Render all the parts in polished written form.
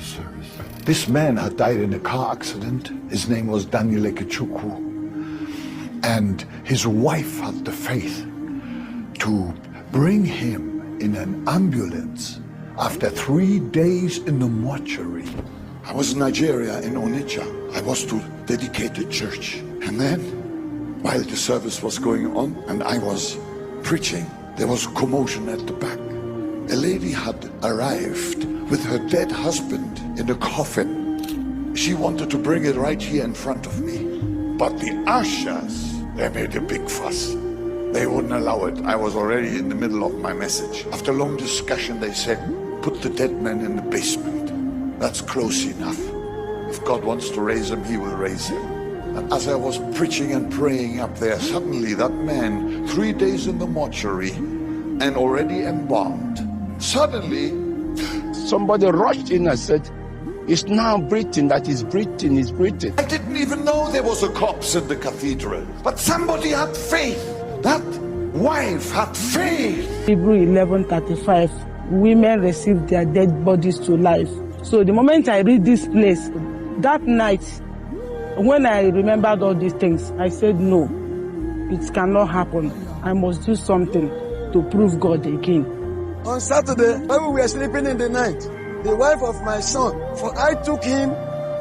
service. This man had died in a car accident. His name was Daniel Ekechukwu. And his wife had the faith to bring him in an ambulance after 3 days in the mortuary. I was in Nigeria, in Onitsha. I was to dedicate a church. And then, while the service was going on and I was preaching, there was a commotion at the back. A lady had arrived with her dead husband in a coffin. She wanted to bring it right here in front of me. But the ushers, they made a big fuss. They wouldn't allow it. I was already in the middle of my message. After long discussion, they said, put the dead man in the basement. That's close enough. If God wants to raise him, he will raise him. And as I was preaching and praying up there, suddenly that man, 3 days in the mortuary and already embalmed, suddenly somebody rushed in and said, it's now breathing, that is breathing, is breathing. I didn't even know there was a corpse in the cathedral. But somebody had faith. That wife had faith. Hebrew 11:35, women receive their dead bodies to life. So the moment I read this place, that night, when I remembered all these things, I said, no, it cannot happen. I must do something to prove God again. On Saturday, when we were sleeping in the night, the wife of my son, for I took him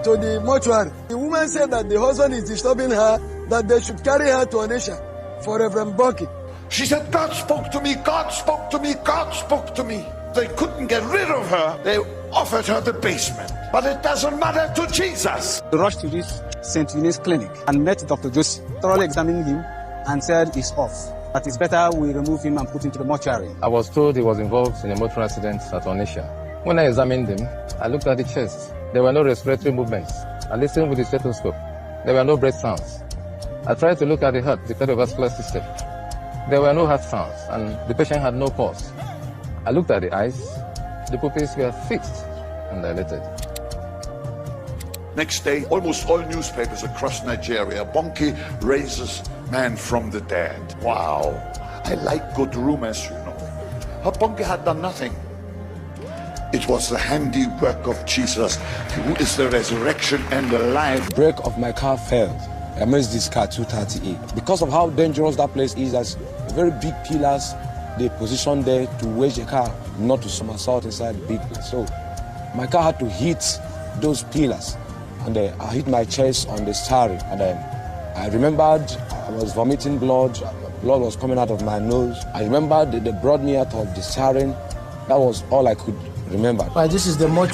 to the mortuary. The woman said that the husband is disturbing her, that they should carry her to Onitsha for Reverend Bucky. She said, God spoke to me, God spoke to me, God spoke to me. They couldn't get rid of her. They offered her the basement. But it doesn't matter to Jesus. We rushed to this St. Eunice clinic and met Dr. Josie, thoroughly examined him and said he's off. That it's better we remove him and put him to the mortuary. I was told he was involved in a motor accident at Onitsha. When I examined him, I looked at the chest. There were no respiratory movements. I listened with the stethoscope. There were no breath sounds. I tried to look at the heart, the cardiovascular system. There were no heart sounds, and the patient had no pulse. I looked at the eyes. The pupils were fixed and dilated. Next day, almost all newspapers across Nigeria, Bonke raises man from the dead. Wow. I like good rumors, you know. But Bonke had done nothing. It was the handiwork of Jesus, who is the resurrection and the life. The brake of my car failed. I missed this car 238. Because of how dangerous that place is, there's very big pillars they positioned there to wedge the car not to somersault inside the big place. So my car had to hit those pillars, and I hit my chest on the steering. And I remembered I was vomiting blood. Blood was coming out of my nose. I remembered they brought me out of the steering. That was all I could remember. This is the mortuary.